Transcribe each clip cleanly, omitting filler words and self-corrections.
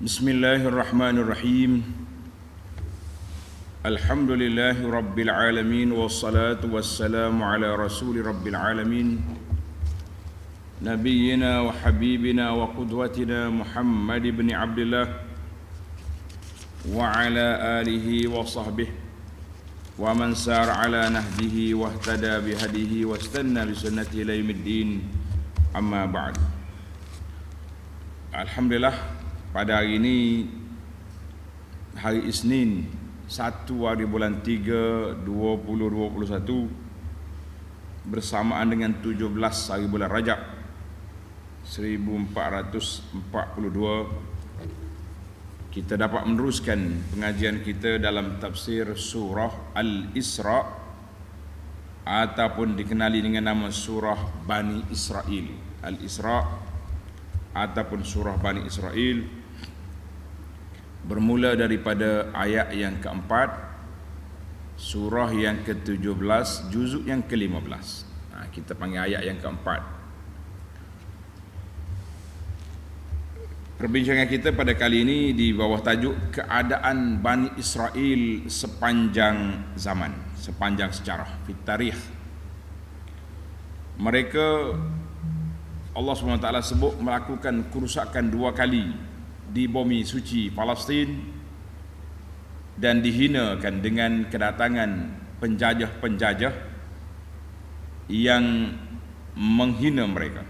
Bismillahirrahmanirrahim. Alhamdulillahi rabbil alamin, wassalatu wassalamu ala rasuli rabbil alamin, nabiyyina wa habibina wa qudwatina Muhammad ibn Abdullah wa ala alihi wa sahbihi wa man sar ala nahdihi wa ihtada bihadihi wa istanna bi sunnatihi ila yaumiddin. Amma ba'd. Alhamdulillah, pada hari ini, hari Isnin 1 hari bulan 3 2021, bersamaan dengan 17 hari bulan Rajab 1442, kita dapat meneruskan pengajian kita dalam tafsir surah Al-Isra, ataupun dikenali dengan nama surah Bani Israel. Al-Isra ataupun surah Bani Israel bermula daripada ayat yang keempat, surah yang ke-17, juzuk yang ke-15. Kita panggil ayat yang keempat. Perbincangan kita pada kali ini di bawah tajuk keadaan Bani Israel sepanjang zaman, sepanjang sejarah, fit tarikh. Mereka, Allah SWT sebut melakukan kerusakan 2 kali di bumi suci Palestin dan dihinakan dengan kedatangan penjajah-penjajah yang menghina mereka,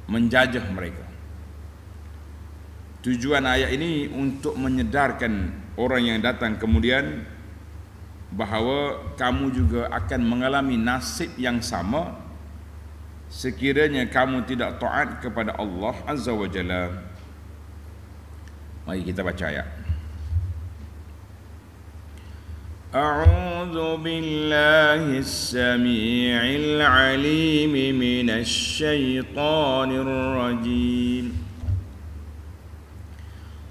menjajah mereka. Tujuan ayat ini untuk menyedarkan orang yang datang kemudian bahawa kamu juga akan mengalami nasib yang sama sekiranya kamu tidak taat kepada Allah Azza wa Jalla. Mari kita baca ayat. A'udzu billahi as-sami'il 'alim minasy syaithanir rajim.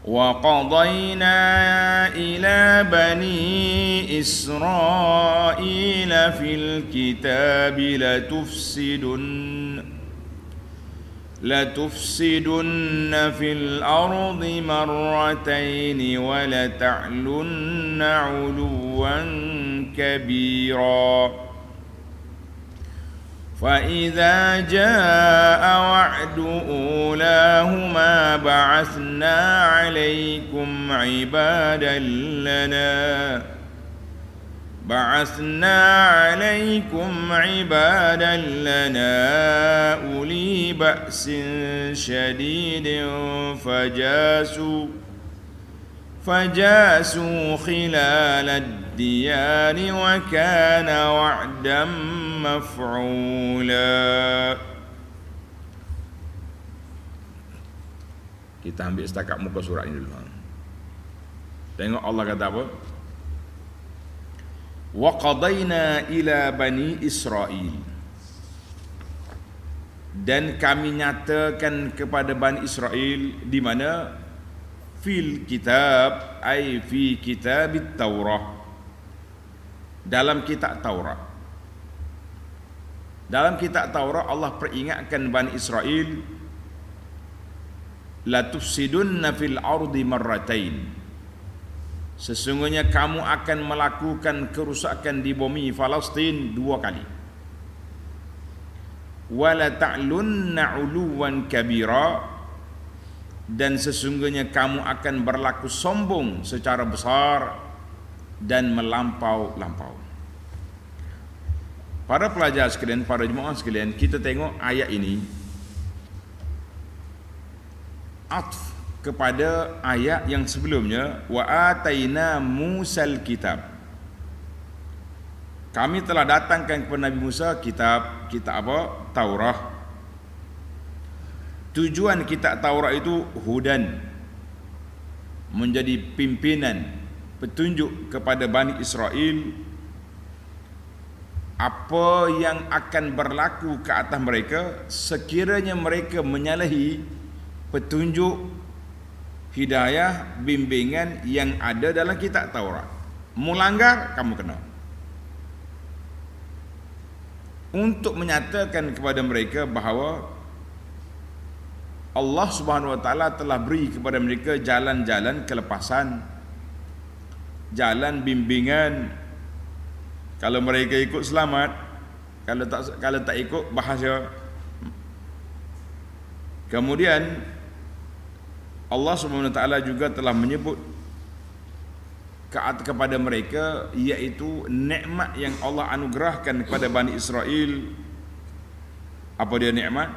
Wa qadayna ila bani Israila fil kitabi لتفسدن في الأرض مرتين ولتعلن علوا كبيرا فإذا جاء وعد أولاهما بعثنا عليكم عبادا لنا أولي بأس شديد فجاسوا خلال الديار وكان وعدا مفعولا. Kita ambil setakat muka surat ini dulu. Tengok Allah kata apa? Wa qadayna ila bani Israel, dan kami nyatakan kepada Bani Israel di mana? Fil kitab, ay fi kitabit Taurah, dalam kitab Taurat. Dalam kitab Taurat Allah peringatkan Bani Israel, la tufsidunna fil ardi marratain, sesungguhnya kamu akan melakukan kerusakan di bumi Palestin 2 kali. Wala ta'lunna 'uluwan kabira, dan sesungguhnya kamu akan berlaku sombong secara besar dan melampau-lampau. Para pelajar sekalian, para jemaah sekalian, kita tengok ayat ini atf kepada ayat yang sebelumnya, wa ataina Musal kitab. Kami telah datangkan kepada Nabi Musa kitab apa? Taurah. Tujuan kitab Taurat itu hudan, menjadi pimpinan, petunjuk kepada Bani Israel apa yang akan berlaku ke atas mereka sekiranya mereka menyalahi petunjuk, hidayah, bimbingan yang ada dalam kitab Taurat. Melanggar, kamu kena. Untuk menyatakan kepada mereka bahawa Allah Subhanahu wa taala telah beri kepada mereka jalan-jalan kelepasan, jalan bimbingan. Kalau mereka ikut selamat, kalau tak ikut bahaya. Kemudian Allah Subhanahu wa taala juga telah menyebut kepada mereka, iaitu nikmat yang Allah anugerahkan kepada Bani Israel. Apa dia nikmat?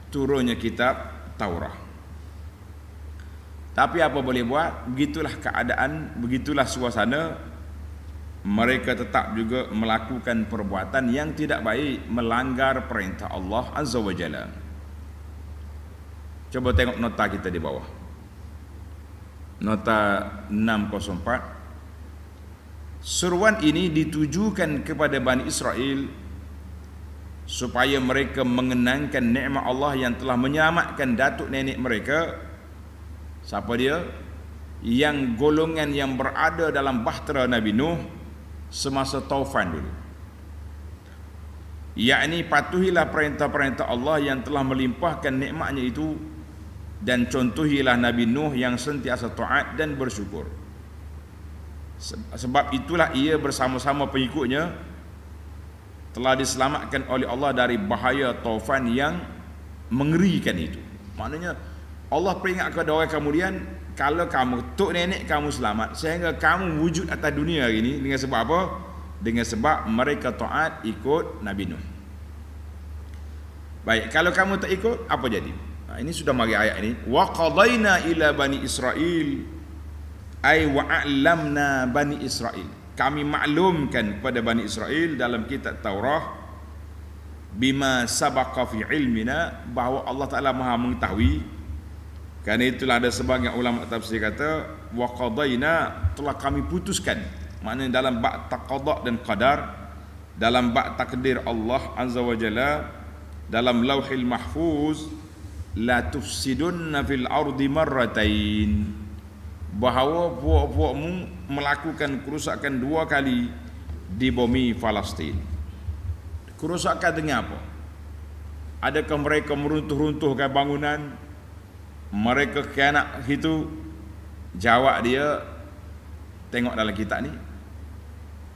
Turunnya kitab Taurat. Tapi apa boleh buat, begitulah keadaan, begitulah suasana. Mereka tetap juga melakukan perbuatan yang tidak baik, melanggar perintah Allah Azza wa Jalla. Coba tengok nota kita di bawah. Nota 604. Seruan ini ditujukan kepada Bani Israel supaya mereka mengenangkan nikmat Allah yang telah menyelamatkan datuk nenek mereka. Siapa dia? Yang golongan yang berada dalam bahtera Nabi Nuh semasa taufan dulu. Yakni patuhilah perintah-perintah Allah yang telah melimpahkan nikmatnya itu, dan contohilah Nabi Nuh yang sentiasa taat dan bersyukur. Sebab itulah ia bersama-sama pengikutnya telah diselamatkan oleh Allah dari bahaya taufan yang mengerikan itu. Maknanya Allah peringat kepada orang kemudian, kalau kamu, tok nenek kamu selamat, sehingga kamu wujud atas dunia hari ini dengan sebab apa? Dengan sebab mereka taat ikut Nabi Nuh. Baik, kalau kamu tak ikut, apa jadi? Ini sudah mari ayat ini. Wa qadaina ila bani Israil, ay wa a'lamna bani Israil. Kami maklumkan kepada Bani Israel dalam kitab Taurat, bima sabaqa fi ilmina, bahawa Allah Ta'ala maha mengetahui. Kerana itulah ada sebagian ulama tafsir kata, wa qadaina, telah kami putuskan. Maknanya dalam bab taqada dan qadar, dalam bab takdir Allah Azza wa Jalla, dalam lauhil mahfuz, la tufsidunna fil ardi marratain, bahawa puak-puakmu melakukan kerusakan 2 kali di bumi Palestin. Kerusakan dengan apa? Adakah mereka meruntuh-runtuhkan bangunan? Mereka khianat itu? Jawab dia, tengok dalam kitab ni,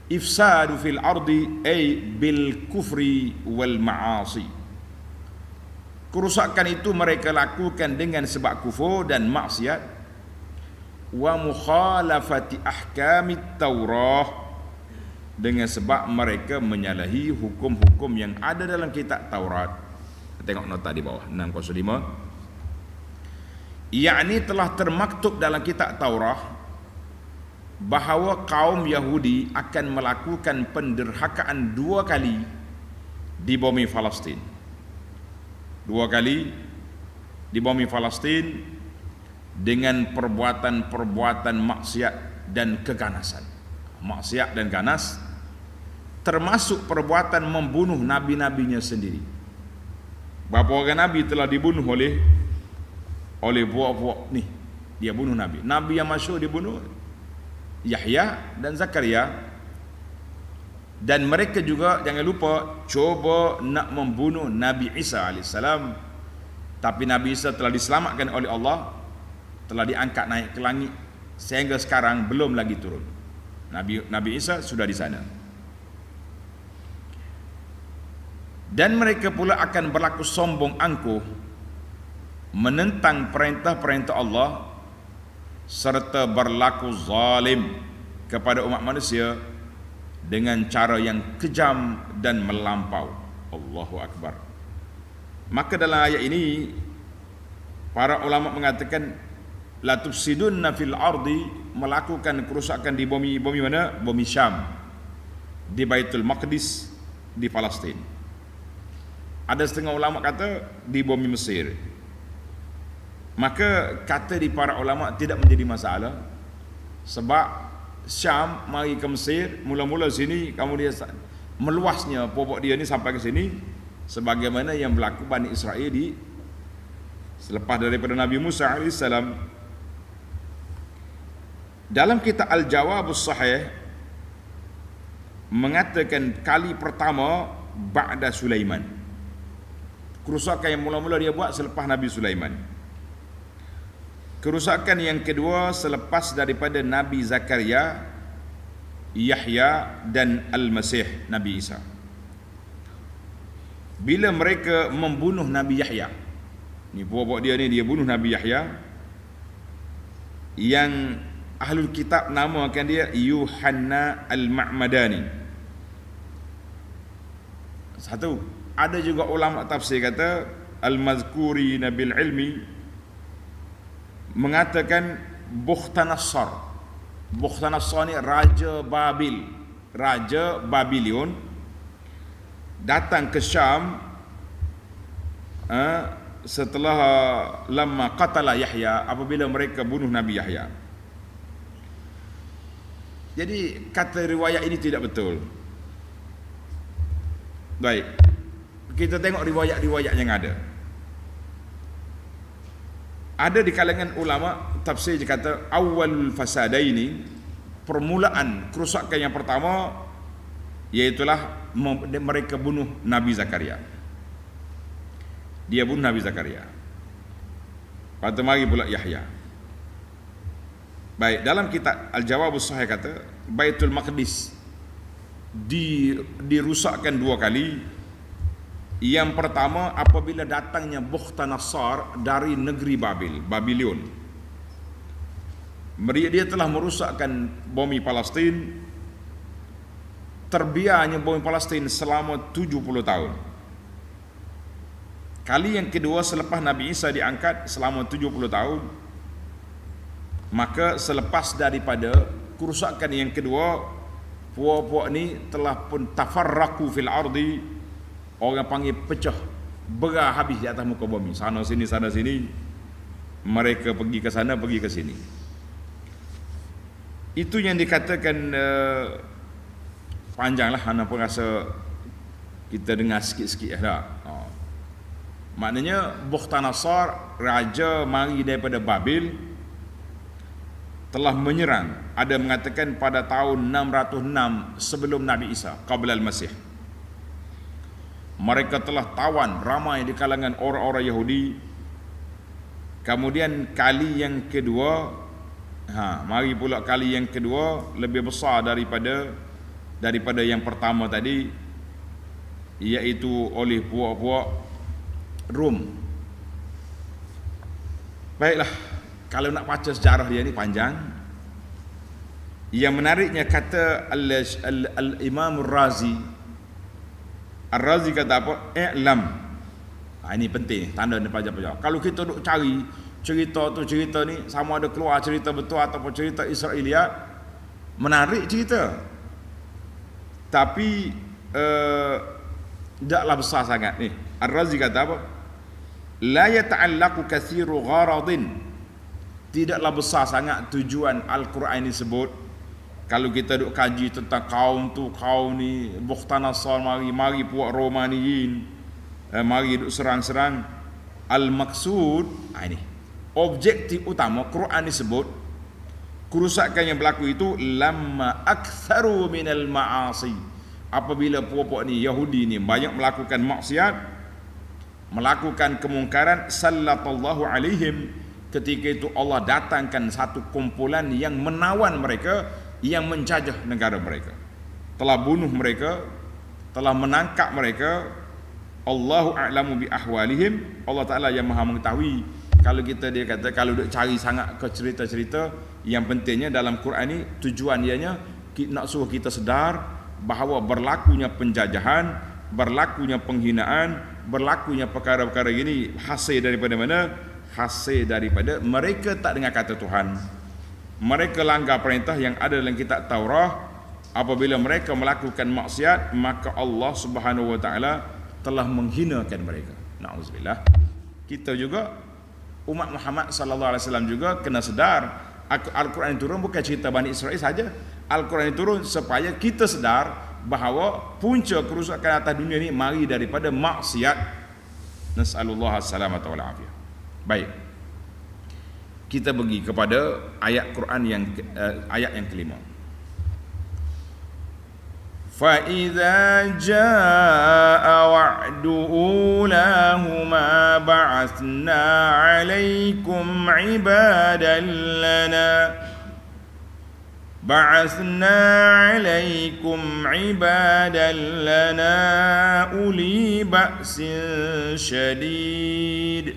ifsadu fil ardi ay bil kufri wal ma'asi. Kerusakan itu mereka lakukan dengan sebab kufur dan maksiat, wa mukhalafati ahkamit Taurah, dengan sebab mereka menyalahi hukum-hukum yang ada dalam kitab Taurat. Tengok nota di bawah 605. Yakni telah termaktub dalam kitab Taurat bahawa kaum Yahudi akan melakukan penderhakaan 2 kali di bumi Palestin. 2 kali di bumi Palestin dengan perbuatan-perbuatan maksiat dan keganasan. Maksiat dan ganas, termasuk perbuatan membunuh nabi-nabinya sendiri. Berapa orang nabi telah dibunuh oleh buak-buak ni? Dia bunuh nabi. Nabi yang masyhur dibunuh, Yahya dan Zakaria. Dan mereka juga jangan lupa cuba nak membunuh Nabi Isa alaihissalam. Tapi Nabi Isa telah diselamatkan oleh Allah, telah diangkat naik ke langit, sehingga sekarang belum lagi turun. Nabi Isa sudah di sana. Dan mereka pula akan berlaku sombong angkuh, menentang perintah-perintah Allah, serta berlaku zalim kepada umat manusia dengan cara yang kejam dan melampau. Allahu Akbar. Maka dalam ayat ini para ulama mengatakan, la tufsidunna fil ardi, melakukan kerusakan di bumi mana? Bumi Syam, di Baitul Maqdis, di Palestin. Ada setengah ulama kata di bumi Mesir. Maka kata di para ulama tidak menjadi masalah, sebab Syam mari ke Mesir, mula-mula sini, kemudian meluasnya pokok dia ni sampai ke sini, sebagaimana yang berlaku Bani Israel di selepas daripada Nabi Musa alaihissalam. Dalam kitab Al-Jawabus Sahih mengatakan kali pertama ba'da Sulaiman. Kerusakan yang mula-mula dia buat selepas Nabi Sulaiman. Kerusakan yang kedua selepas daripada Nabi Zakaria, Yahya dan Al-Masih Nabi Isa. Bila mereka membunuh Nabi Yahya, ni buah-buah dia ni, dia bunuh Nabi Yahya, yang Ahlul Kitab namakan dia Yuhanna Al-Ma'madani. Satu, ada juga ulama tafsir kata Al-Mazkuri Nabil Ilmi mengatakan Bukhtanasar. Bukhtanasar ni Raja Babil, Raja Babylon, datang ke Syam setelah lama qatala Yahya, apabila mereka bunuh Nabi Yahya. Jadi kata riwayat ini tidak betul. Baik, kita tengok riwayat-riwayat yang ada. Ada di kalangan ulama tafsir dia kata awalul fasadaini, permulaan kerusakan yang pertama iaitulah mereka bunuh Nabi Zakaria. Dia bunuh Nabi Zakaria. Lepas mari pula Yahya. Baik, dalam kitab Al-Jawabus Sahih kata Baitul Maqdis dirusakkan dua kali. Yang pertama apabila datangnya Bukhtanasar dari negeri Babylon. Dia telah merusakkan bumi Palestin. Terbiarnya bumi Palestin selama 70 tahun. Kali yang kedua selepas Nabi Isa diangkat selama 70 tahun. Maka selepas daripada kerusakan yang kedua, puak-puak ni telah pun tafarraqu fil ardi, orang panggil pecah, berah habis di atas muka bumi, sana sini, mereka pergi ke sana, pergi ke sini. Itu yang dikatakan panjanglah, hana pun rasa kita dengar sikit-sikit dah. Maknanya Bukhtanasar, raja mari daripada Babil, telah menyerang. Ada mengatakan pada tahun 606 sebelum Nabi Isa, qabla al-Masih. Mereka telah tawan ramai di kalangan orang-orang Yahudi. Kemudian kali yang kedua, mari pula kali yang kedua lebih besar daripada yang pertama tadi, iaitu oleh puak-puak Rom. Baiklah, kalau nak baca sejarah dia ni panjang. Yang menariknya kata Al-Imam Ar-Razi kata apa? I'lam. Ini penting, tanda ni pelajar-pelajar. Kalau kita duk cari cerita ni, sama ada keluar cerita betul ataupun cerita Israiliyat, menarik cerita. Tapi tidaklah besar sangat ni. Ar-Razi kata apa? La yata'allaqu kathiru gharadin. Tidaklah besar sangat tujuan Al-Quran ini sebut. Kalau kita duk kaji tentang kaum tu, kaum ni Bukhtanasar mari puak Romaniyin, mari duk serang-serang. Al-maksud, ini objektif utama Quran disebut kerusakan yang berlaku itu lamma aktsaru minal ma'asi. Apabila puak-puak ni Yahudi ni banyak melakukan maksiat, melakukan kemungkaran, sallallahu alaihim, ketika itu Allah datangkan satu kumpulan yang menawan mereka, yang menjajah negara mereka, telah bunuh mereka, telah menangkap mereka. Allahu a'lamu bi ahwalihim, Allah Ta'ala yang maha mengetahui. Kalau kita dia kata, kalau duk cari sangat ke cerita-cerita, yang pentingnya dalam Quran ni tujuan ianya nak suruh kita sedar bahawa berlakunya penjajahan, berlakunya penghinaan, berlakunya perkara-perkara ini hasil daripada mana? Hasil daripada mereka tak dengar kata Tuhan. Mereka langgar perintah yang ada dalam kitab Taurat. Apabila mereka melakukan maksiat, maka Allah Subhanahu wa taala telah menghinakan mereka. Na'udzubillah. Kita juga umat Muhammad sallallahu alaihi wasallam juga kena sedar, Al-Quran turun bukan cerita Bani Israel saja. Al-Quran turun supaya kita sedar bahawa punca kerusakan atas dunia ini mari daripada maksiat. Nas'alullah as-salamata wal afiyah. Baik. Kita pergi kepada ayat Quran ayat yang kelima. فإذا جاء وعد أولاهما بعثنا عليكم عبادا لنا أولي بأس شديد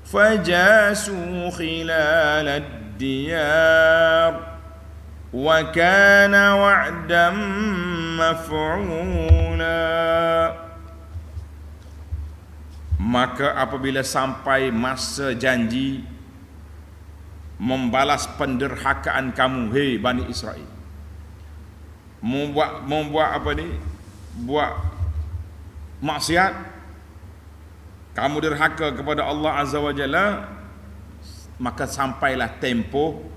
فجاسوا خلال الديار وكان وعدا مفعولا. Maka apabila sampai masa janji membalas penderhakaan kamu, hei Bani Israel, membuat apa ni, buat maksiat, kamu derhaka kepada Allah Azza wa Jalla, maka sampailah tempoh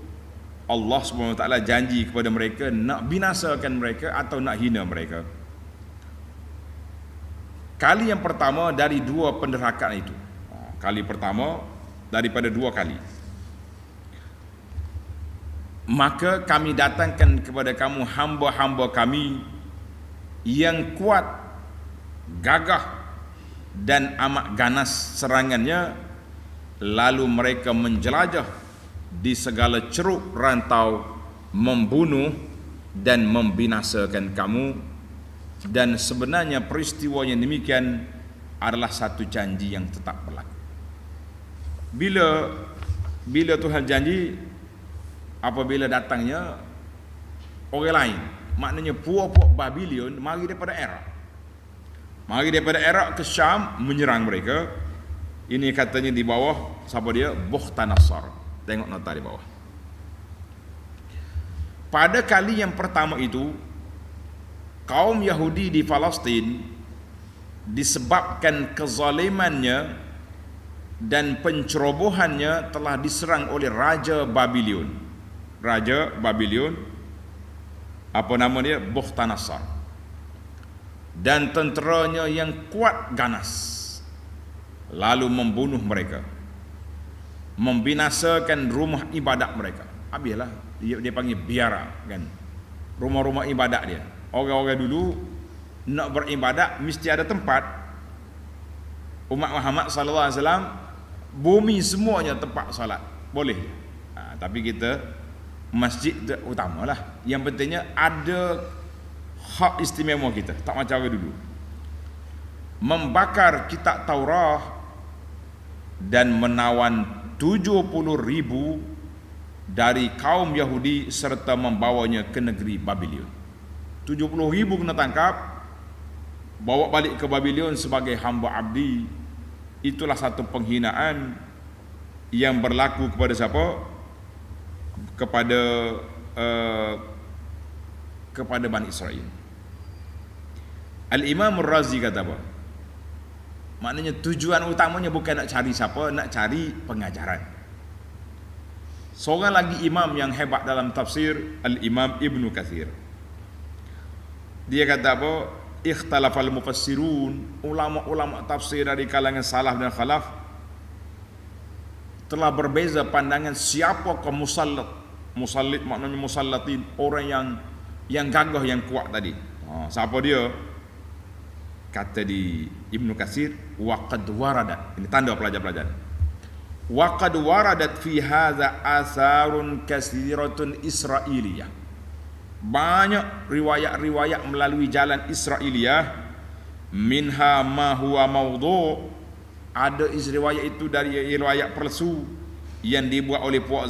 Allah SWT janji kepada mereka nak binasakan mereka atau nak hina mereka. Kali yang pertama dari dua penderhakaan itu. Kali pertama daripada dua kali. Maka kami datangkan kepada kamu hamba-hamba kami yang kuat, gagah dan amat ganas serangannya, lalu mereka menjelajah di segala ceruk rantau, membunuh dan membinasakan kamu. Dan sebenarnya peristiwa yang demikian adalah satu janji yang tetap berlaku. Bila Tuhan janji, apabila datangnya orang lain, maknanya puak-puak Babylon mari daripada Iraq ke Syam menyerang mereka. Ini katanya di bawah siapa dia? Bukhtanasar. Tengok nota di bawah. Pada kali yang pertama itu, kaum Yahudi di Palestin disebabkan kezalimannya dan pencerobohannya telah diserang oleh Raja Babylon. Apa nama dia? Bukhtanasar. Dan tenteranya yang kuat ganas lalu membunuh mereka, membinasakan rumah ibadat mereka. Habislah, dia panggil biara kan, rumah-rumah ibadat dia. Orang-orang dulu nak beribadat mesti ada tempat. Umat Muhammad sallallahu alaihi wasallam bumi semuanya tempat solat. Boleh. Tapi kita masjid utamalah. Yang pentingnya ada hak istimewa kita, tak macam orang dulu. Membakar kitab Taurat dan menawan 70,000 dari kaum Yahudi serta membawanya ke negeri Babylon. 70,000 kena tangkap, bawa balik ke Babylon sebagai hamba abdi. Itulah satu penghinaan yang berlaku kepada siapa? Kepada Bani Israel. Al-Imam Ar-Razi kata apa? Maknanya tujuan utamanya bukan nak cari siapa, nak cari pengajaran. Seorang lagi imam yang hebat dalam tafsir, Al-Imam Ibnu Katsir. Dia kata apa? Ikhtalafal mufassirun, ulama-ulama tafsir dari kalangan salaf dan khalaf telah berbeza pandangan siapakah musallit maknanya musallatin, orang yang gagah, yang kuat tadi. Siapa dia? Kata di Ibnu Katsir, waqad waradat. Ini tanda pelajar-pelajar. Waqad waradat fi hadza atharun katsiratun israiliyah. Banyak riwayat-riwayat melalui jalan Israiliyah, minha ma huwa maudhu'. Ada riwayat itu dari riwayat palsu yang dibuat oleh puak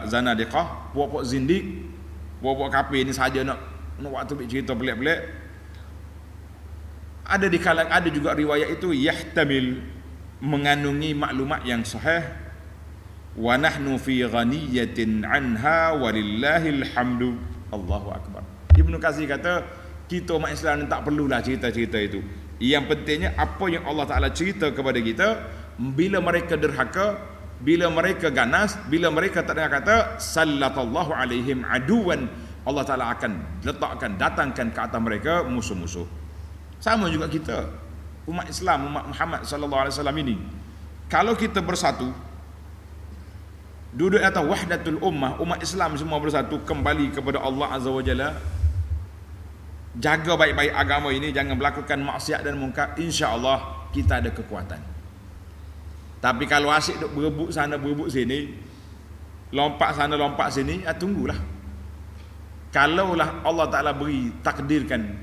zanadiqah, puak-puak zindik, puak-puak kafir ni saja nak waktu cerita pelik-pelik. Ada juga riwayat itu yahtamil, mengandungi maklumat yang sahih. Wa nahnu fi ghaniyatin anha walillahil hamdu. Allahu akbar. Ibnu Katsir kata, kita umat Islam ni tak perlulah cerita-cerita itu. Yang pentingnya apa yang Allah Taala cerita kepada kita, bila mereka derhaka, bila mereka ganas, bila mereka tak dengar kata sallallahu alaihim aduwan, Allah Taala akan datangkan ke atas mereka musuh-musuh. Sama juga kita, umat Islam, umat Muhammad sallallahu alaihi wasallam ini. Kalau kita bersatu, duduk atas wahdatul ummah, umat Islam semua bersatu kembali kepada Allah Azza wa Jalla, jaga baik-baik agama ini, jangan melakukan maksiat dan mungkar, insya-Allah kita ada kekuatan. Tapi kalau asyik duk berebut sana berebut sini, lompat sana lompat sini, tunggulah. Kalaulah Allah Ta'ala beri takdirkan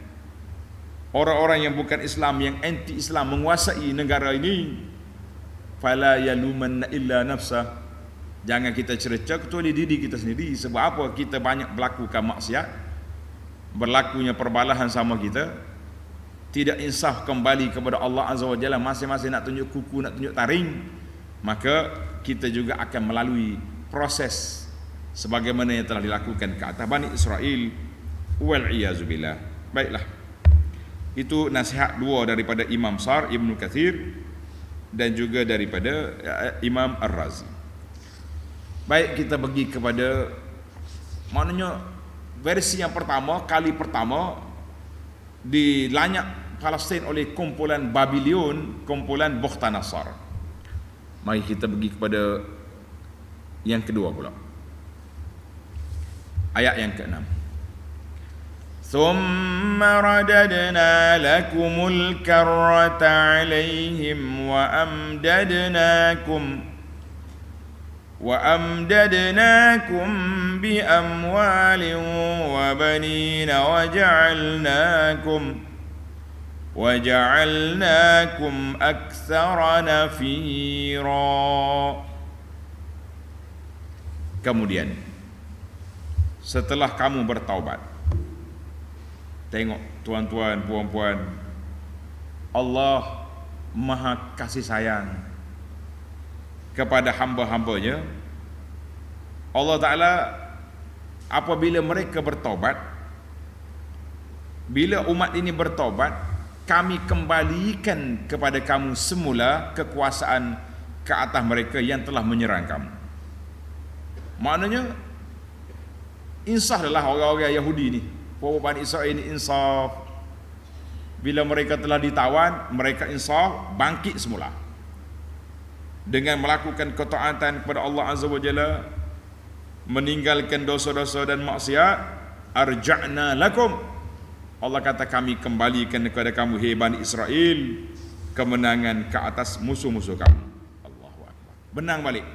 orang-orang yang bukan Islam, yang anti Islam menguasai negara ini, fala yalumanna illa nafsah, jangan kita cerca kecuali diri kita sendiri. Sebab apa? Kita banyak melakukan maksiat, berlakunya perbalahan sama kita, tidak insaf kembali kepada Allah Azza wa Jalla, masing-masing nak tunjuk kuku, nak tunjuk taring, maka kita juga akan melalui proses sebagaimana yang telah dilakukan ke atas Bani Israel, wal iyazubillah. Baiklah, itu nasihat dua daripada Imam Sar Ibn Kathir dan juga daripada Imam Ar-Razi. Baik, kita pergi kepada maknanya versi yang pertama, kali pertama dilanyak Palestin oleh kumpulan Babylon, kumpulan Bukhtanasar. Mari kita pergi kepada yang kedua pula, ayat yang ke-6. ثم رددنا لكم الكرة عليهم وأمددناكم بأموال وبنين وجعلناكم أكثر نفيرا. Kemudian setelah kamu bertaubat, tengok tuan-tuan, puan-puan, Allah Maha kasih sayang kepada hamba-hambanya. Allah Ta'ala apabila mereka bertaubat, bila umat ini bertaubat, kami kembalikan kepada kamu semula kekuasaan ke atas mereka yang telah menyerang kamu. Maknanya insaflah orang-orang Yahudi ni, Bani Israel ini insaf. Bila mereka telah ditawan, mereka insaf, bangkit semula dengan melakukan ketaatan kepada Allah Azza wa Jalla, meninggalkan dosa-dosa dan maksiat. Arja'na lakum, Allah kata kami kembalikan kepada kamu, hai Bani Israel, kemenangan ke atas musuh-musuh kamu. Allahu Akbar, menang balik.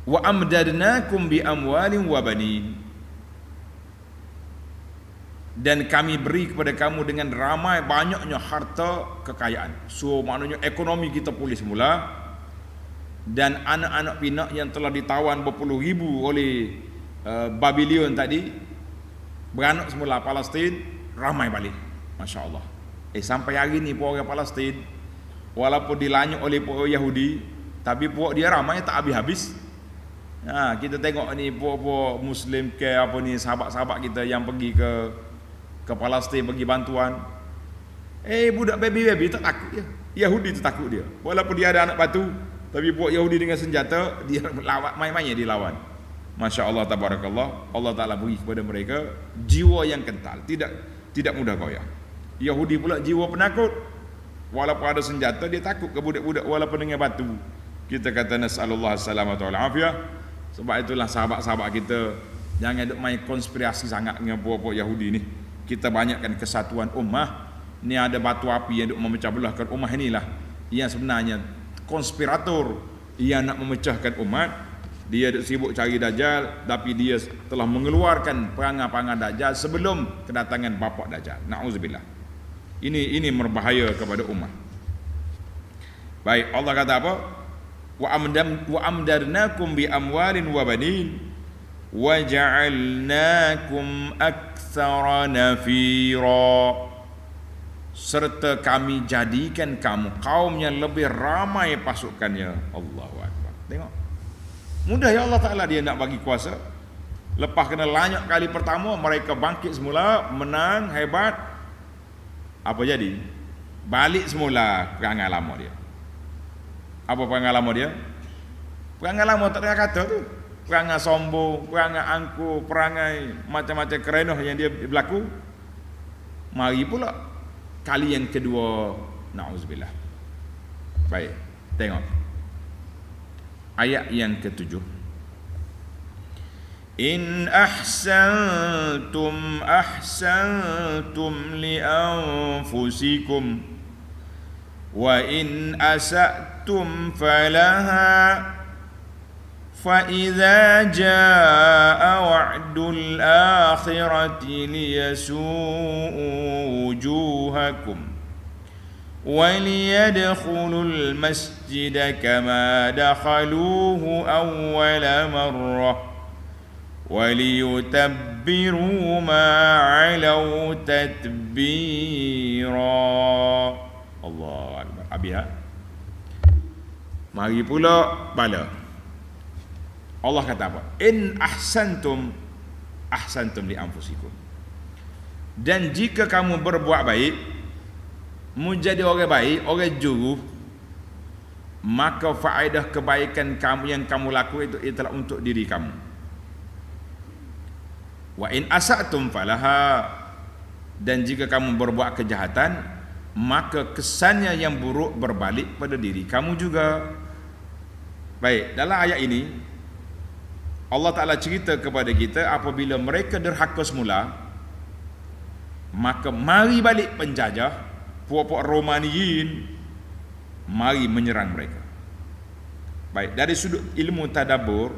Wa amdadnakum bi amwalin wa banin, dan kami beri kepada kamu dengan ramai banyaknya harta kekayaan. So maknanya ekonomi kita pulih semula, dan anak-anak pinak yang telah ditawan berpuluh ribu oleh Babylon tadi beranak semula Palestin, ramai balik. Masya Allah. Sampai hari ni pun orang Palestin walaupun dilanyuk oleh pihak Yahudi, tapi puak dia ramai tak habis-habis. Kita tengok ni puak-puak Muslim ke apa ni, sahabat-sahabat kita yang pergi ke Palestin bagi bantuan. Budak baby tak takut dia. Yahudi tu takut dia. Walaupun dia ada anak batu, tapi puak Yahudi dengan senjata, dia lawan, main-mainnya dia lawan. Masya Allah, tabarakallah. Allah Ta'ala beri kepada mereka jiwa yang kental, tidak mudah goyah. Yahudi pula jiwa penakut, walaupun ada senjata dia takut ke budak-budak walaupun dengan batu. Kita kata nasallallahu salamatu wal afiyah. Sebab itulah sahabat-sahabat kita jangan duk main konspirasi sangat dengan puak-puak Yahudi ni. Kita banyakkan kesatuan ummah. Ni ada batu api yang duk memecah belahkan ummah inilah yang sebenarnya konspirator yang nak memecahkan umat. Dia duk sibuk cari Dajjal, tapi dia telah mengeluarkan perangai-perangai Dajjal sebelum kedatangan bapa Dajjal. Na'udzubillah. Ini berbahaya kepada umat. Baik, Allah kata apa? Wa amdarnakum bi amwalin wa banin wa ja'alnakum aktsara nafira, serta kami jadikan kamu kaum yang lebih ramai pasukannya. Allahu Akbar. Tengok, mudah ya Allah Ta'ala dia nak bagi kuasa. Lepas kena lanyak kali pertama, mereka bangkit semula, menang, hebat. Apa jadi? Balik semula perangai lama dia. Apa perangai lama dia? Perangai lama tak ada kata tu. Perangai sombong, perangai angkuh, perangai macam-macam kerenah yang dia berlaku. Mari pula kali yang kedua, na'udzubillah. Baik, tengok ayat yang ke-7. In ahsantum ahsantum li anfusikum wa in asa'tum falaha فَإِذَا جَاءَ وَعْدُ الْآخِرَةِ لِيَسُوءُوا وُجُوهَكُمْ وَلِيَدْخُلُوا الْمَسْجِدَ كَمَا دَخَلُوهُ أَوَّلَ مَرَّةٍ وَلِيُتَبِّرُوا مَا عَلَوْا تَتْبِيرًا. Allahu Akbar. Habis. Mari pula bala. Allah kata apa? In ahsantum ahsantum li anfusikum. Dan jika kamu berbuat baik, menjadi orang baik, orang juru, maka faedah kebaikan kamu yang kamu lakukan itu adalah untuk diri kamu. Wa in asatum falaha. Dan jika kamu berbuat kejahatan, maka kesannya yang buruk berbalik pada diri kamu juga. Baik, dalam ayat ini Allah Ta'ala cerita kepada kita apabila mereka derhaka semula, maka mari balik penjajah, puak-puak Romaniyin, mari menyerang mereka. Baik, dari sudut ilmu tadabbur,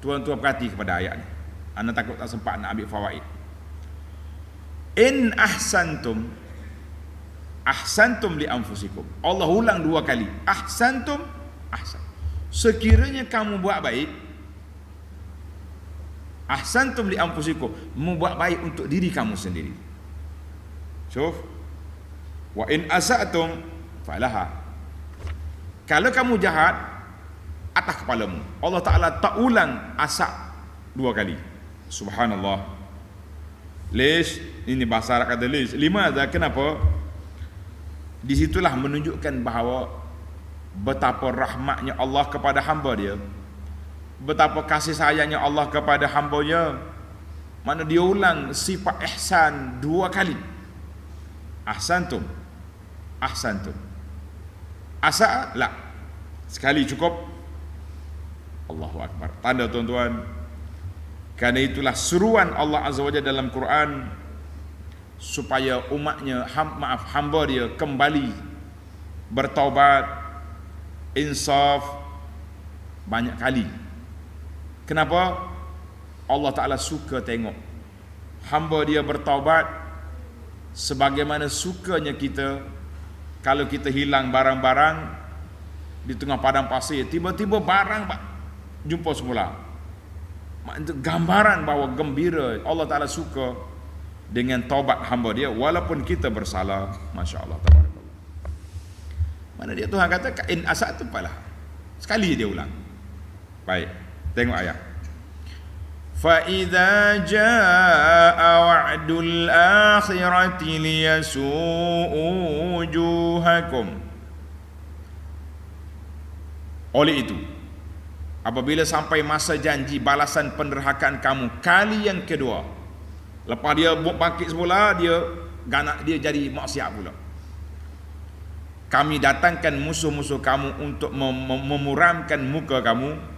tuan-tuan perhati kepada ayat ni. Anda takut tak sempat nak ambil fawaid. In ahsantum ahsantum li anfusikum. Allah ulang 2 kali. Ahsantum ahsan. Sekiranya kamu buat baik, ahsantum li anfusikum, membuat baik untuk diri kamu sendiri. Syuf. Wa in asa'tum falaha. Kalau kamu jahat, atas kepalamu. Allah Ta'ala tak ulang asa' 2 kali. Subhanallah. Lish, ini bahasa Arab kata lish. Limadha, kenapa? Di situlah menunjukkan bahawa betapa rahmatnya Allah kepada hamba dia, betapa kasih sayangnya Allah kepada hamba-Nya. Mana dia ulang sifat ihsan 2 kali. Ahsantum ahsantum. Asa la, sekali cukup. Allahu Akbar. Tanda tuan-tuan, kerana itulah seruan Allah Azza wa Jalla dalam Quran supaya umatnya, hamba dia kembali bertaubat, insaf banyak kali. Kenapa? Allah Ta'ala suka tengok hamba dia bertaubat, sebagaimana sukanya kita kalau kita hilang barang-barang di tengah padang pasir, tiba-tiba barang jumpa semula. Itu gambaran bahawa gembira Allah Ta'ala suka dengan taubat hamba dia walaupun kita bersalah. Masya Allah, tabarakallah. Mana dia Tuhan kata in asa'tum falah, sekali dia ulang. Baik, tengok ayat. Fa idza jaa wa'dul akhirati liyasu'u wujuhakum. Oleh itu, apabila sampai masa janji balasan penderhakaan kamu kali yang kedua, lepas dia bangkit semula, dia ganak, dia jadi maksiat pula, kami datangkan musuh-musuh kamu untuk memuramkan muka kamu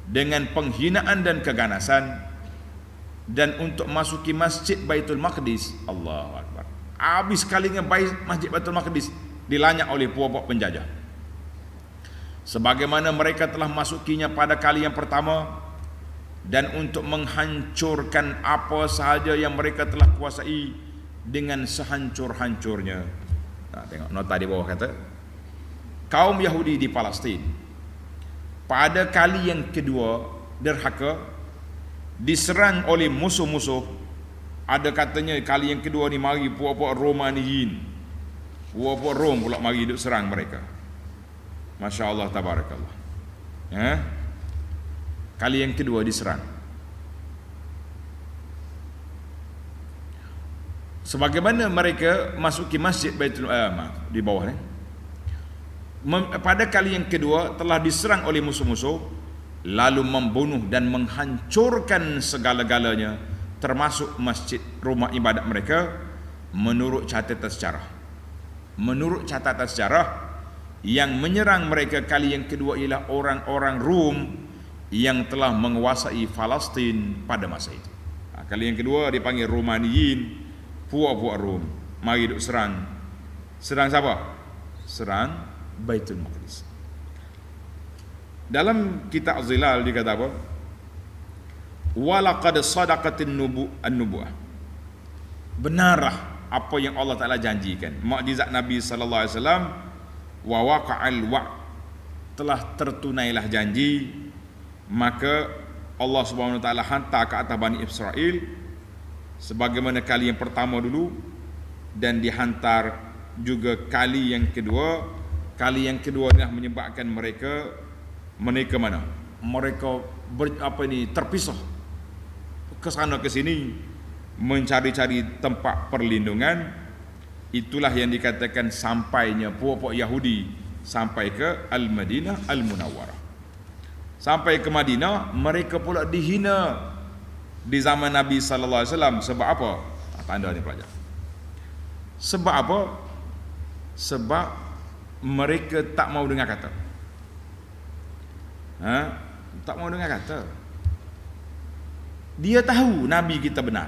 dengan penghinaan dan keganasan, dan untuk masuki masjid Baitul Maqdis. Allahu Akbar. Habis kalinya masjid Baitul Maqdis dilanyak oleh puak-puak penjajah, sebagaimana mereka telah masukinya pada kali yang pertama, dan untuk menghancurkan apa sahaja yang mereka telah kuasai dengan sehancur-hancurnya. Nah, tengok nota di bawah kata, kaum Yahudi di Palestin pada kali yang kedua derhaka, diserang oleh musuh-musuh. Ada katanya kali yang kedua ni mari puak-puak Romaniyin, puak-puak Rom pula mari duk serang mereka. Masya Allah, tabarakallah. Kali yang kedua diserang. Sebagaimana mereka masuki masjid Baitul di bawah ni, pada kali yang kedua telah diserang oleh musuh-musuh, lalu membunuh dan menghancurkan segala-galanya, termasuk masjid, rumah ibadat mereka. Menurut catatan sejarah, yang menyerang mereka kali yang kedua ialah orang-orang Rom yang telah menguasai Palestin pada masa itu. Kali yang kedua dipanggil Romaniyin, puak-puak Rom. Mari duk serang. Serang siapa? Serang Baitul Maqdis. Dalam kitab Zilal dikata apa? Walaqad sadaqatin nubu'ah. Benarlah apa yang Allah Taala janjikan. Mukjizat Nabi sallallahu alaihi wasallam, wa waqa'al wa', telah tertunailah janji. Maka Allah Subhanahu wa taala hantar ke atas Bani Israel sebagaimana kali yang pertama dulu, dan dihantar juga kali yang kedua. Kali yang kedua adalah menyebabkan mereka mana? Mereka terpisah ke sana ke sini mencari-cari tempat perlindungan. Itulah yang dikatakan sampainya puak-puak Yahudi sampai ke Al-Madinah Al-Munawwarah. Sampai ke Madinah, mereka pula dihina di zaman Nabi sallallahu alaihi wasallam. Sebab apa? Tanda ni pelajar. Sebab apa? Sebab mereka tak mau dengar kata. Tak mau dengar kata. Dia tahu Nabi kita benar.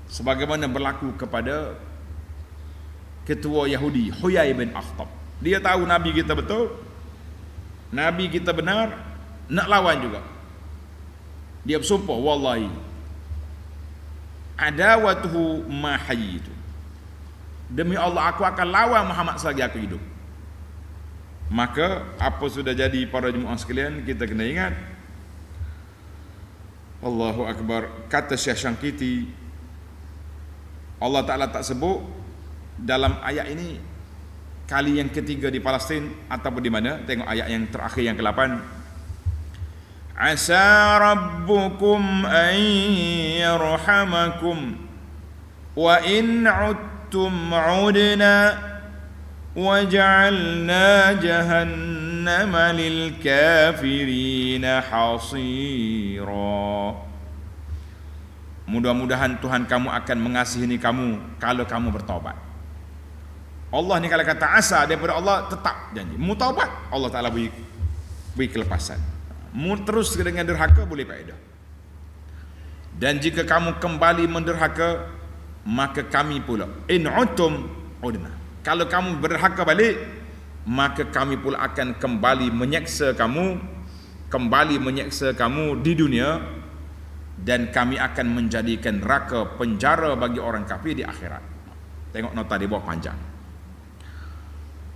Sebagaimana berlaku kepada ketua Yahudi Huyai bin Akhtab. Dia tahu Nabi kita betul, Nabi kita benar, nak lawan juga. Dia bersumpah, wallahi adawatuhu ma hayyitu, demi Allah aku akan lawan Muhammad selagi aku hidup. Maka apa sudah jadi para jemaah sekalian, kita kena ingat, Allahu Akbar. Kata Syekh Syangkiti, Allah Ta'ala tak sebut dalam ayat ini kali yang ketiga di Palestin ataupun di mana. Tengok ayat yang terakhir yang ke-8. Asa rabbukum an yarhamakum wa in udtum udna wa ja'alna jahannama lil kafirina hasira. Mudah-mudahan Tuhan kamu akan mengasihi kamu kalau kamu bertaubat. Allah ni kalau kata asa daripada Allah, tetap janji. Mu taubat, Allah Ta'ala beri kelepasan. Mu terus dengan derhaka, boleh faedah. Dan jika kamu kembali menderhaka, maka kami pula in utum udna. Kalau kamu berderhaka balik, maka kami pula akan kembali menyeksa kamu di dunia, dan kami akan menjadikan neraka penjara bagi orang kafir di akhirat. Tengok nota di bawah panjang.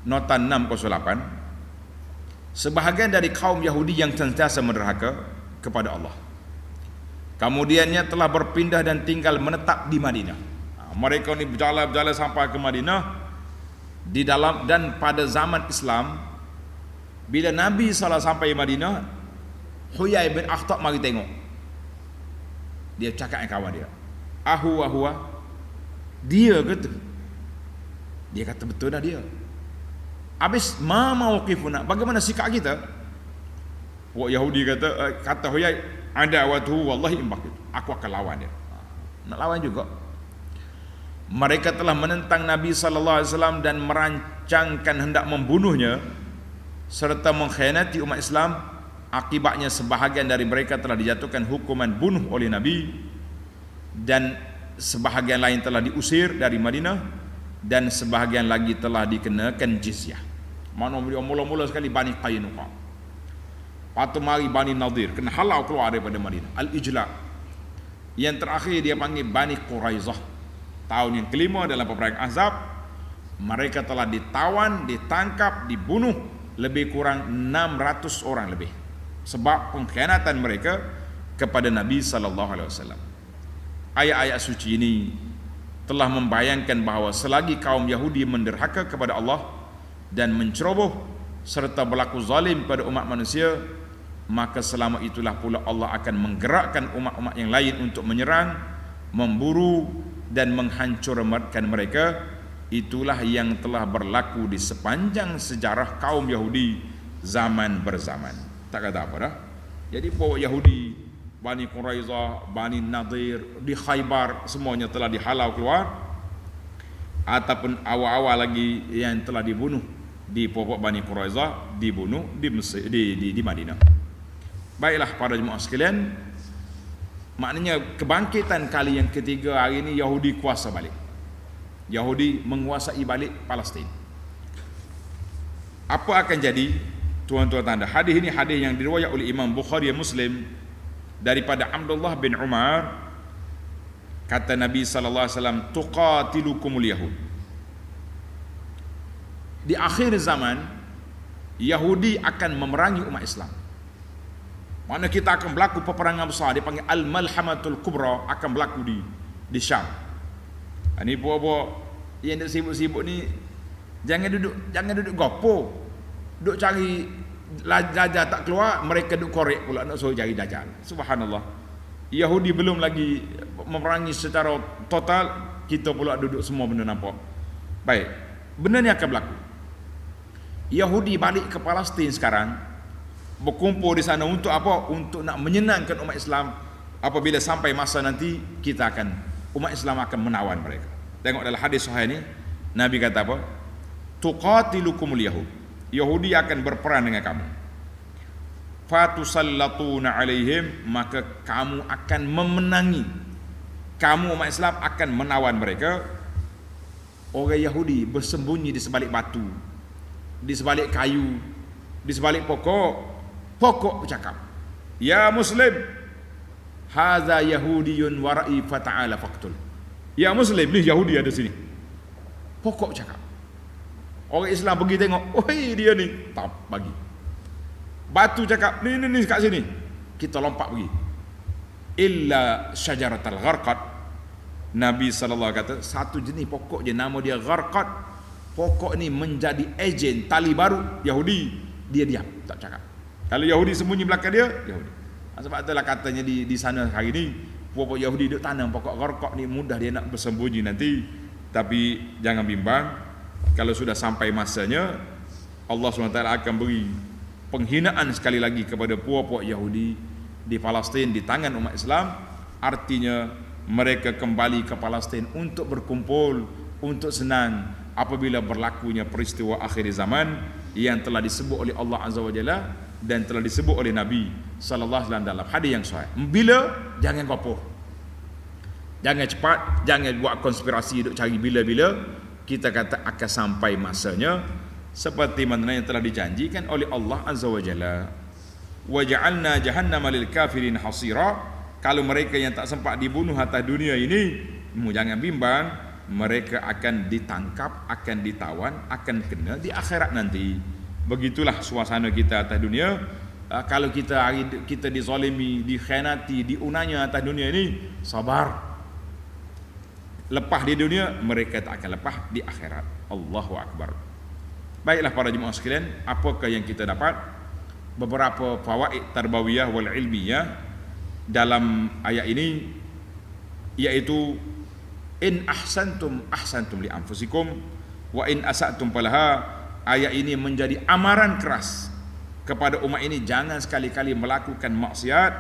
Nota 608. Sebahagian dari kaum Yahudi yang sentiasa menderhaka kepada Allah, kemudiannya telah berpindah dan tinggal menetap di Madinah. Mereka ni berjalan sampai ke Madinah di dalam, dan pada zaman Islam bila Nabi SAW sampai Madinah, Huyai bin Akhtab mari tengok. Dia cakap dengan kawan dia, Ahwa, dia kata. Dia kata betul dah dia. Habis ma mauqifuna, bagaimana sikap kita? Orang Yahudi kata Huyai, ada waktu wallahi imbak, aku akan lawan dia. Nak lawan juga. Mereka telah menentang Nabi sallallahu alaihi wasallam dan merancangkan hendak membunuhnya serta mengkhianati umat Islam. Akibatnya sebahagian dari mereka telah dijatuhkan hukuman bunuh oleh Nabi, dan sebahagian lain telah diusir dari Madinah, dan sebahagian lagi telah dikenakan jizyah. Mana mula-mula sekali Bani Qainuqa, patu mari Bani Nadir, kena halau keluar daripada Madinah. Al-Ijla. Yang terakhir dia panggil Bani Quraizah. Tahun yang kelima dalam peperangan Ahzab, mereka telah ditawan, ditangkap, dibunuh lebih kurang 600 orang lebih, sebab pengkhianatan mereka kepada Nabi sallallahu alaihi wasallam. Ayat-ayat suci ini telah membayangkan bahawa selagi kaum Yahudi menderhaka kepada Allah dan menceroboh serta berlaku zalim pada umat manusia, maka selama itulah pula Allah akan menggerakkan umat-umat yang lain untuk menyerang, memburu dan menghancurkan mereka. Itulah yang telah berlaku di sepanjang sejarah kaum Yahudi zaman berzaman. Tak kata apa dah. Jadi bawa Yahudi, Bani Quraizah, Bani Nadir di Khaybar, semuanya telah dihalau keluar, ataupun awal-awal lagi yang telah dibunuh di puak-puak Bani Quraizah dibunuh di Mesir, di Madinah. Baiklah para jemaah sekalian, maknanya kebangkitan kali yang ketiga hari ini Yahudi kuasa balik. Yahudi menguasai balik Palestin. Apa akan jadi? Tuan-tuan tanda, hadis ini hadis yang diriwayat oleh Imam Bukhari dan Muslim daripada Abdullah bin Umar, kata Nabi sallallahu alaihi wasallam, tuqatilukumul yahud. Di akhir zaman Yahudi akan memerangi umat Islam. Mana kita akan berlaku peperangan besar, dipanggil Al-Malhamatul Kubra, akan berlaku di Syam. Ini buat-buat yang sibuk-sibuk ni jangan duduk gopo, duduk cari dajjal tak keluar, mereka duduk korek pula nak suruh cari dajjal. Subhanallah. Yahudi belum lagi memerangi secara total, kita pula duduk semua benda nampak. Baik, benda ni akan berlaku. Yahudi balik ke Palestin sekarang, berkumpul di sana untuk apa? Untuk nak menyenangkan umat Islam. Apabila sampai masa nanti, umat Islam akan menawan mereka. Tengok dalam hadis sahih ni, Nabi kata apa? Tuqatilukumul yahud. Yahudi akan berperang dengan kamu. Fatusallatuna alaihim, maka kamu akan memenangi. Kamu umat Islam akan menawan mereka. Orang Yahudi bersembunyi di sebalik batu, di sebalik kayu, di sebalik pokok bercakap, ya Muslim, hadza yahudiyun wara'i fata'ala faqtul. Ya Muslim, ni Yahudi ada sini. Pokok bercakap. Orang Islam pergi tengok, oi dia ni, tak bagi. Batu cakap, ni kat sini. Kita lompat pergi. Illa syajaratal gharqad. Nabi sallallahu alaihi wasallam kata, satu jenis pokok je nama dia gharqad. Pokok ni menjadi ejen tali baru Yahudi, dia diam, tak cakap. Kalau Yahudi sembunyi belakang dia, Yahudi. Sebab itulah katanya di sana hari ni, pokok Yahudi duk tanam pokok gharqad ni, mudah dia nak bersembunyi nanti. Tapi jangan bimbang, kalau sudah sampai masanya, Allah SWT akan beri penghinaan sekali lagi kepada puak-puak Yahudi di Palestin di tangan umat Islam. Artinya mereka kembali ke Palestin untuk berkumpul, untuk senang apabila berlakunya peristiwa akhir zaman yang telah disebut oleh Allah Azza wa Jalla dan telah disebut oleh Nabi sallallahu alaihi wasallam dalam hadis yang sahih. Bila, jangan gopoh, jangan cepat, jangan buat konspirasi duk cari bila-bila. Kita kata akan sampai masanya seperti mana yang telah dijanjikan oleh Allah Azza wa Jalla. Wa ja'alna jahannama lil kafirin hasira. Kalau mereka yang tak sempat dibunuh atas dunia ini, jangan bimbang, mereka akan ditangkap, akan ditawan, akan kena di akhirat nanti. Begitulah suasana kita atas dunia. Kalau kita dizalimi, dikhianati, diunanya atas dunia ini, sabar. Lepas di dunia, mereka tak akan lepas di akhirat. Allahu Akbar. Baiklah para jemaah sekalian, apakah yang kita dapat? Beberapa fawaid tarbawiyah wal ilmiyah dalam ayat ini, iaitu in ahsantum ahsantum li anfusikum wa in asatum falaha. Ayat ini menjadi amaran keras kepada umat ini, jangan sekali-kali melakukan maksiat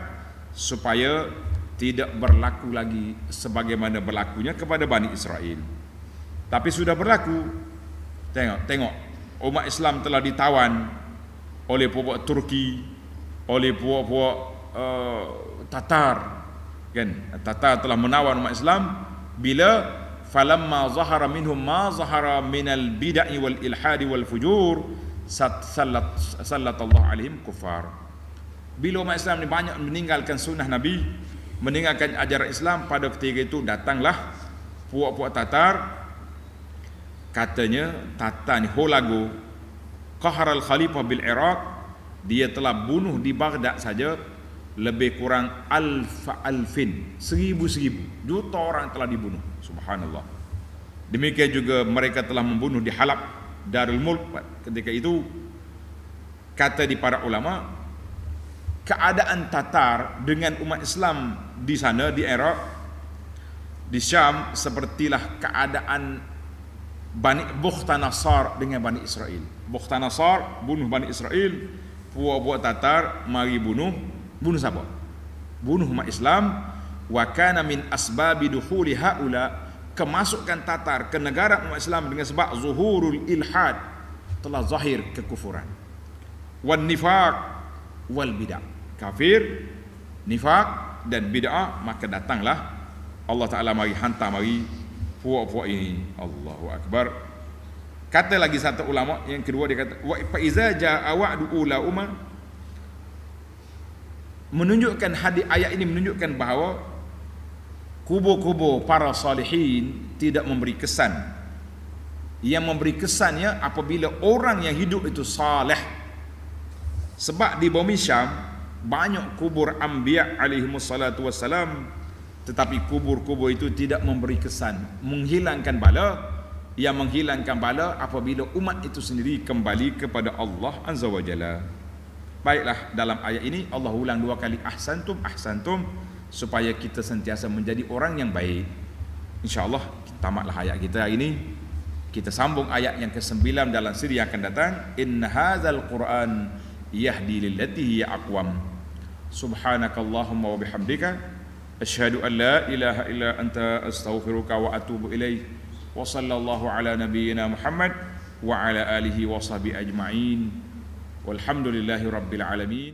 supaya tidak berlaku lagi sebagaimana berlakunya kepada Bani Israel. Tapi sudah berlaku. Tengok umat Islam telah ditawan oleh puak-puak Turki, oleh puak-puak Tatar, kan? Tatar telah menawan umat Islam bila falamma zahara minhum ma zahara minal bid'ah wal ilhad wal fujur sallallahu alaihim kufar. Bila umat Islam ni banyak meninggalkan sunnah Nabi, meninggalkan ajaran Islam, pada ketika itu datanglah puak-puak Tatar. Katanya Tatar ni Holago qaharal khalifah bil Iraq, dia telah bunuh di Baghdad saja lebih kurang alfin, seribu juta orang telah dibunuh. Subhanallah. Demikian juga mereka telah membunuh di Halab, Darul Mulk ketika itu. Kata di para ulama, keadaan Tatar dengan umat Islam di sana di Iraq, di Syam, sepertilah keadaan Bukhtanasar dengan Bani Israel. Bukhtanasar bunuh Bani Israel, puak-puak Tatar mari bunuh siapa? Bunuh umat Islam. Wa kana min asbabi dukhuli haula, kemasukan Tatar ke negara umat Islam dengan sebab zuhurul ilhad, telah zahir kekufuran. Wan nifaq wal bid'ah. Kafir, nifaq dan bid'ah, maka datanglah Allah Taala mari hantar mari puak-puak ini. Allahu akbar. Kata lagi satu ulama yang kedua, dia kata wa fa iza jaa wa'du ulauma, menunjukkan hadis ayat ini menunjukkan bahawa kubur-kubur para salihin tidak memberi kesan. Yang memberi kesannya apabila orang yang hidup itu saleh. Sebab di bumi Syam banyak kubur anbiya alaihimussalatu wassalam, tetapi kubur-kubur itu tidak memberi kesan, menghilangkan bala. Yang menghilangkan bala apabila umat itu sendiri kembali kepada Allah Azza wa Jalla. Baiklah, dalam ayat ini Allah ulang dua kali ahsantum, ahsantum, supaya kita sentiasa menjadi orang yang baik. InsyaAllah tamatlah ayat kita hari ini. Kita sambung ayat yang ke-9 dalam siri yang akan datang. Inna hadzal Qur'an yahdi lillati hiya aqwam. Subhanakallahumma wa bihamdika asyhadu an la ilaha illa anta astaghfiruka wa atubu ilaik. Wa sallallahu ala nabiyyina Muhammad wa ala alihi wa sahbihi ajma'in. Walhamdulillahi rabbil alamin.